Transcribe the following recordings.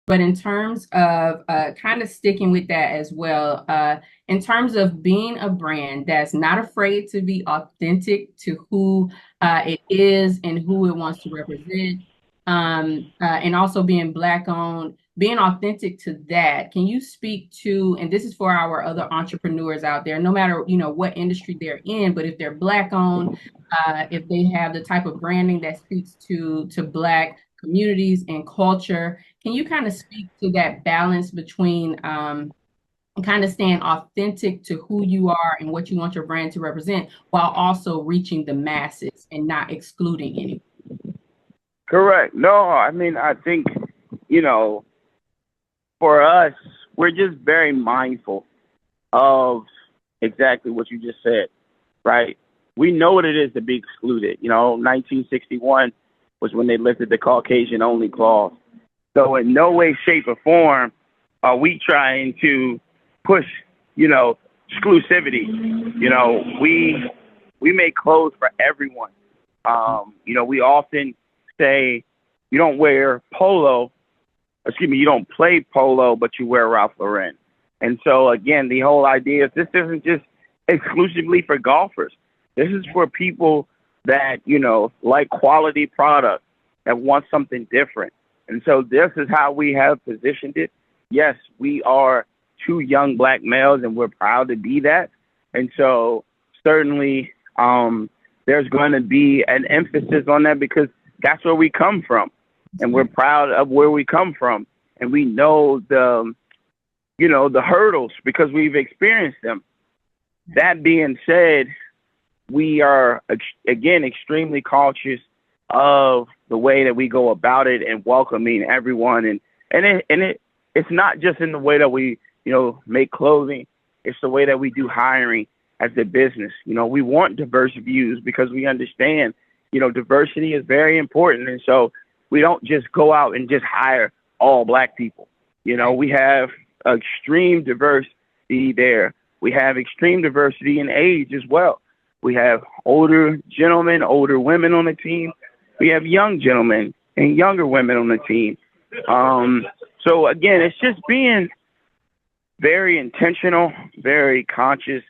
But in terms of kind of sticking with that as well, in terms of being a brand that's not afraid to be authentic to who it is and who it wants to represent, and also being Black owned, being authentic to that, can you speak to, and this is for our other entrepreneurs out there, no matter, what industry they're in, but if they're Black owned, if they have the type of branding that speaks to Black communities and culture, can you kind of speak to that balance between kind of staying authentic to who you are and what you want your brand to represent while also reaching the masses and not excluding anyone? Correct. No, I mean, I think, you know, for us, we're just very mindful of exactly what you just said, right? We know what it is to be excluded. 1961 was when they lifted the Caucasian only clause. So in no way, shape, or form are we trying to push, exclusivity. We make clothes for everyone. We often say you don't wear polo, excuse me, you don't play polo, but you wear Ralph Lauren. And so again, the whole idea is this isn't just exclusively for golfers. This is for people that, like quality product, that want something different. And so this is how we have positioned it. Yes, we are two young Black males, and we're proud to be that. And so certainly there's going to be an emphasis on that because that's where we come from. And we're proud of where we come from. And we know the hurdles because we've experienced them. That being said, we are, again, extremely cautious of the way that we go about it and welcoming everyone. It's not just in the way that we, make clothing. It's the way that we do hiring as a business. We want diverse views because we understand, diversity is very important. And so we don't just go out and just hire all Black people. We have extreme diversity there. We have extreme diversity in age as well. We have older gentlemen, older women on the team. We have young gentlemen and younger women on the team. So again, it's just being very intentional, very conscious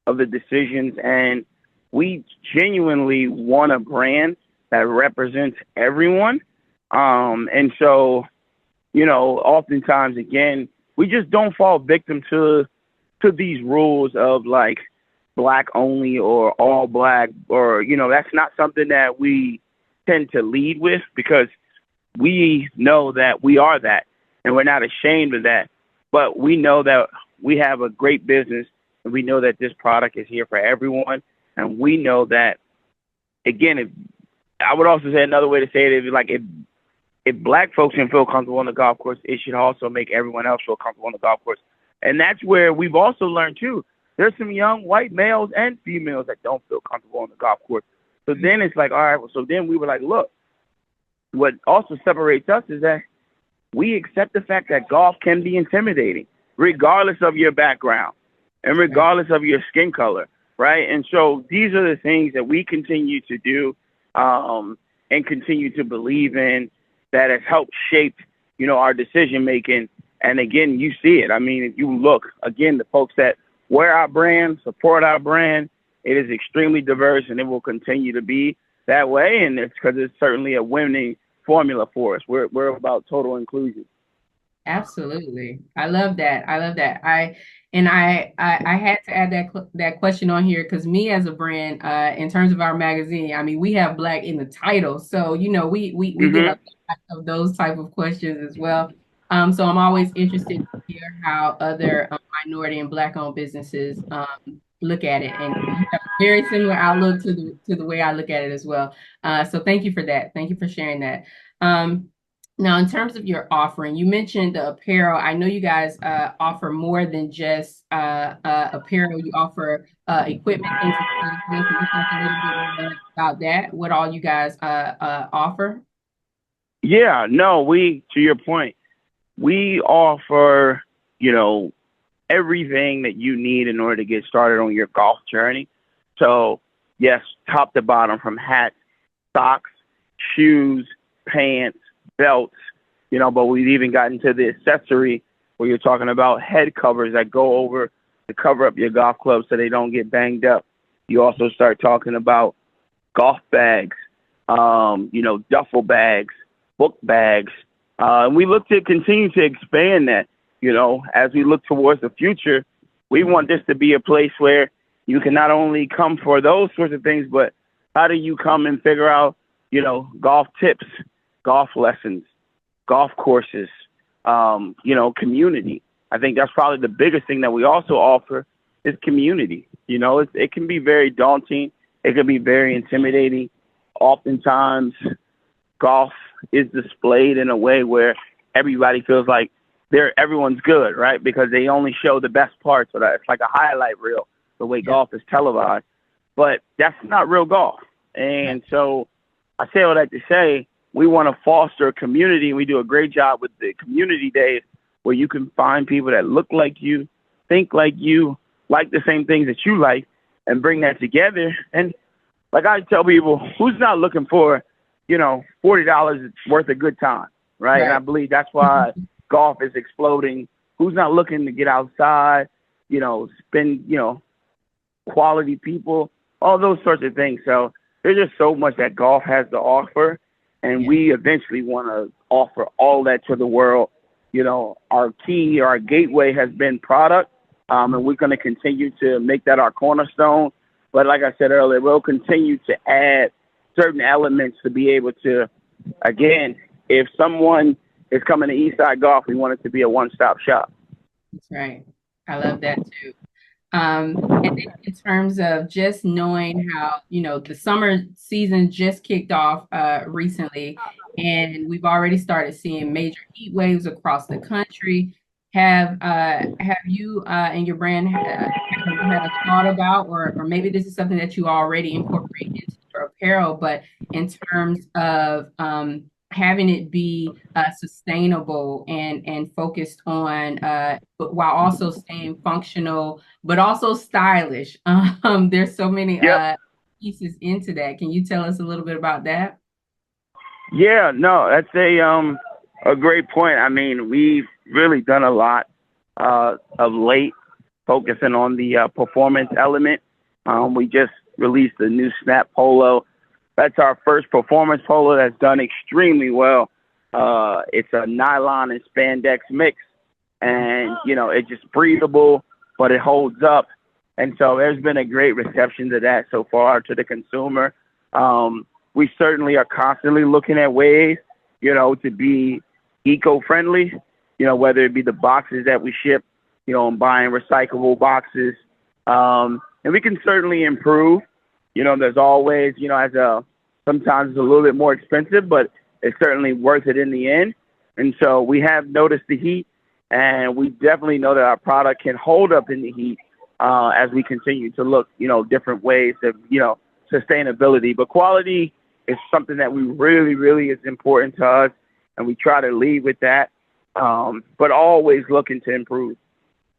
of the decisions. And we genuinely want a brand that represents everyone. And so, oftentimes, again, we just don't fall victim to these rules of like Black only or all Black, or, that's not something that we tend to lead with because we know that we are that and we're not ashamed of that. But we know that we have a great business and we know that this product is here for everyone. And we know that, again, I would also say another way to say it is like if Black folks can feel comfortable on the golf course, it should also make everyone else feel comfortable on the golf course. And that's where we've also learned too. There's some young white males and females that don't feel comfortable on the golf course. So then it's like, all right, well, so then we were like, look, what also separates us is that we accept the fact that golf can be intimidating, regardless of your background and regardless of your skin color, right? And so these are the things that we continue to do and continue to believe in that has helped shape, our decision making. And again, you see it. I mean, if you look, again, the folks that wear our brand, support our brand, it is extremely diverse and it will continue to be that way. And it's because it's certainly a winning formula for us. We're about total inclusion. Absolutely. I love that. I love that. I had to add that question on here because me as a brand, in terms of our magazine, I mean, we have Black in the title. So, we get a Mm-hmm. lot of those type of questions as well. So I'm always interested to hear how other minority and Black owned businesses look at it. And you have a very similar outlook to the way I look at it as well. So thank you for that. Thank you for sharing that. Um, Now, in terms of your offering, you mentioned the apparel. I know you guys offer more than just apparel. You offer equipment, things like that. Can you talk a little bit more about that? What all you guys offer? Yeah, no, to your point, we offer, you know, everything that you need in order to get started on your golf journey. So, yes, top to bottom, from hats, socks, shoes, pants, belts, but we've even gotten to the accessory where you're talking about head covers that go over to cover up your golf clubs so they don't get banged up. You also start talking about golf bags, duffel bags, book bags. And we look to continue to expand that, as we look towards the future. We want this to be a place where you can not only come for those sorts of things, but how do you come and figure out, golf tips, golf lessons, golf courses, community. I think that's probably the biggest thing that we also offer is community. It can be very daunting. It can be very intimidating. Oftentimes, golf is displayed in a way where everybody feels like everyone's good, right? Because they only show the best parts of that. It's like a highlight reel, the way golf is televised. But that's not real golf. And so I say all that to say, we want to foster a community, and we do a great job with the community days where you can find people that look like you, think like you, like the same things that you like, and bring that together. And like I tell people, who's not looking for, $40 worth of good time, right? And I believe that's why golf is exploding. Who's not looking to get outside, spend, quality people, all those sorts of things. So there's just so much that golf has to offer, and we eventually want to offer all that to the world. Our gateway has been product, and we're going to continue to make that our cornerstone. But like I said earlier, we'll continue to add certain elements to be able to, again, if someone is coming to Eastside Golf, we want it to be a one-stop shop. That's right. I love that too. And then in terms of just knowing how, the summer season just kicked off recently, and we've already started seeing major heat waves across the country. Have you and your brand have a thought about, or maybe this is something that you already incorporate into your apparel, but in terms of having it be sustainable and focused on, but while also staying functional, but also stylish. There's so many pieces into that. Can you tell us a little bit about that? Yeah, no, that's a great point. I mean, we've really done a lot of late, focusing on the performance element. We just released a new Snap Polo. That's our first performance polo that's done extremely well. It's a nylon and spandex mix, and it's just breathable, but it holds up. And so there's been a great reception to that so far to the consumer. We certainly are constantly looking at ways, to be eco-friendly, whether it be the boxes that we ship, and buying recyclable boxes. And we can certainly improve. There's always, sometimes it's a little bit more expensive, but it's certainly worth it in the end. And so we have noticed the heat, and we definitely know that our product can hold up in the heat as we continue to look, different ways of, sustainability. But quality is something that we really, really is important to us, and we try to lead with that, but always looking to improve.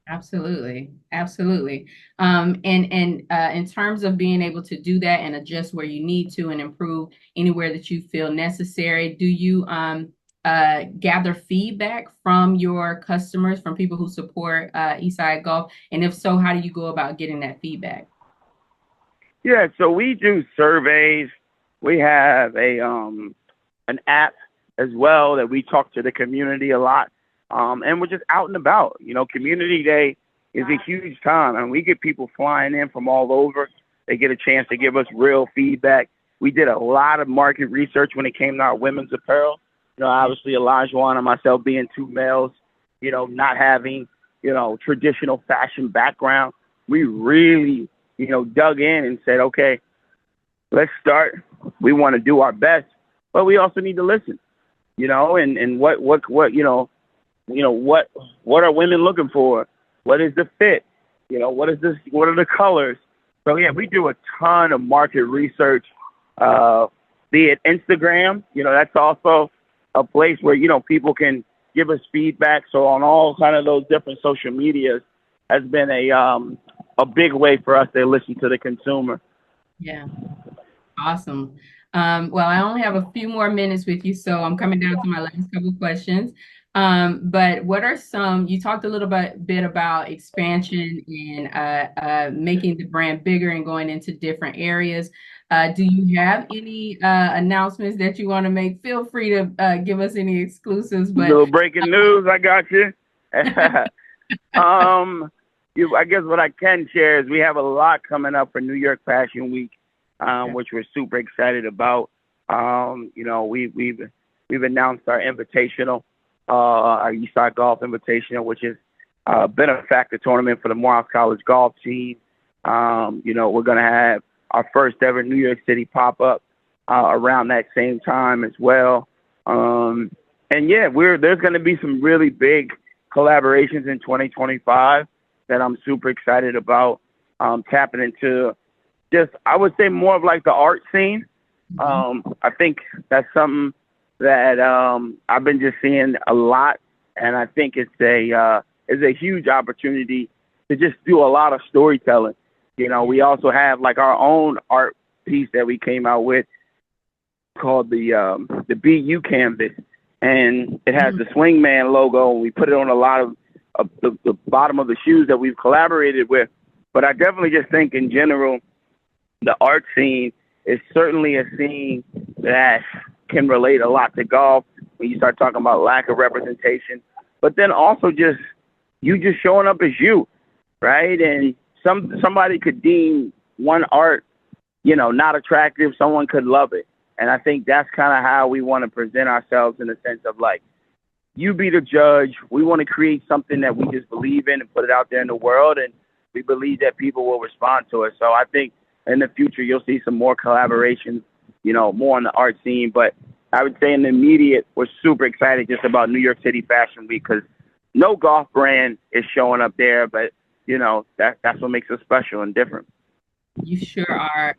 Absolutely. Absolutely. And in terms of being able to do that and adjust where you need to and improve anywhere that you feel necessary, do you gather feedback from your customers, from people who support Eastside Golf? And if so, how do you go about getting that feedback? Yeah, so we do surveys. We have an app as well that we talk to the community a lot. And we're just out and about. Community Day is a huge time, and we get people flying in from all over. They get a chance to give us real feedback. We did a lot of market research when it came to our women's apparel. Obviously Elijah and myself being two males, not having, traditional fashion background. We really, dug in and said, okay, let's start. We want to do our best, but we also need to listen, and what what are women looking for? What is the fit? What is this? What are the colors? So yeah, we do a ton of market research, be it Instagram, that's also a place where, people can give us feedback. So on all kind of those different social medias has been a big way for us to listen to the consumer. Yeah. Awesome. Well, I only have a few more minutes with you, so I'm coming down to my last couple questions. But what are some, you talked a little bit about expansion and making the brand bigger and going into different areas. Do you have any announcements that you want to make? Feel free to give us any exclusives, but Little breaking news, I got you. I guess what I can share is we have a lot coming up for New York Fashion Week, which we're super excited about. We've announced our invitational, our Eastside Golf Invitational, which is a benefactor tournament for the Morehouse College golf team. We're going to have our first ever New York City pop up around that same time as well. And yeah, there's going to be some really big collaborations in 2025 that I'm super excited about, tapping into just, I would say, more of like the art scene. I think that's something that I've been just seeing a lot, and I think it's a huge opportunity to just do a lot of storytelling. We also have like our own art piece that we came out with called the BU canvas, and it has the Swingman logo, and we put it on a lot of the bottom of the shoes that we've collaborated with. But I definitely just think in general, the art scene is certainly a scene that can relate a lot to golf when you start talking about lack of representation, but then also just you just showing up as you, right? And somebody could deem one art, not attractive. Someone could love it. And I think that's kind of how we want to present ourselves, in the sense of like, you be the judge. We want to create something that we just believe in and put it out there in the world. And we believe that people will respond to it. So I think in the future, you'll see some more collaborations, more on the art scene. But I would say in the immediate, we're super excited just about New York City Fashion Week, because no golf brand is showing up there. But, that's what makes us special and different. you sure are,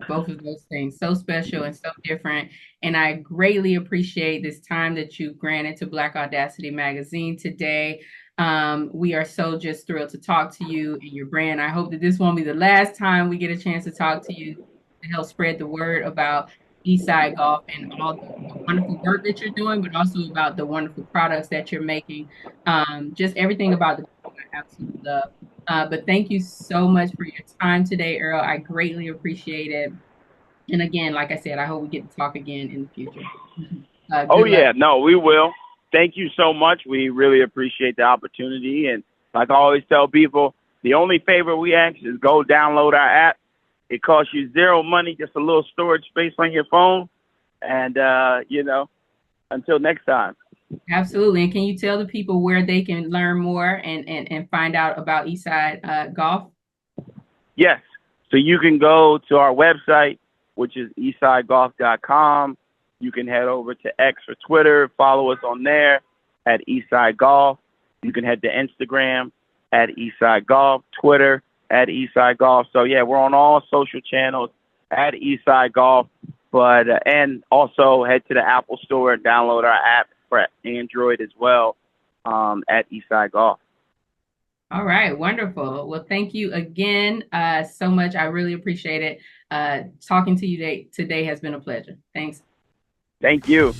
both of those things, so special and so different. And I greatly appreciate this time that you granted to Black Audacity Magazine today. We are so just thrilled to talk to you and your brand. I hope that this won't be the last time we get a chance to talk to you, to help spread the word about Eastside Golf and all the wonderful work that you're doing, but also about the wonderful products that you're making. Just everything about the I absolutely love. But thank you so much for your time today, Earl. I greatly appreciate it. And again, like I said, I hope we get to talk again in the future. Oh, Good luck. yeah. No, we will. Thank you so much. We really appreciate the opportunity. And like I always tell people, the only favor we ask is go download our app. It costs you zero money, just a little storage space on your phone. And, until next time. Absolutely. And can you tell the people where they can learn more and find out about Eastside Golf? Yes. So you can go to our website, which is eastsidegolf.com. You can head over to X or Twitter, follow us on there at Eastside Golf. You can head to Instagram at Eastside Golf, Twitter at Eastside Golf. So yeah, we're on all social channels at Eastside Golf. But and also head to the Apple Store and download our app for Android as well, at Eastside Golf. All right, wonderful. Well, thank you again so much. I really appreciate it. Talking to you today has been a pleasure. Thanks. Thank you.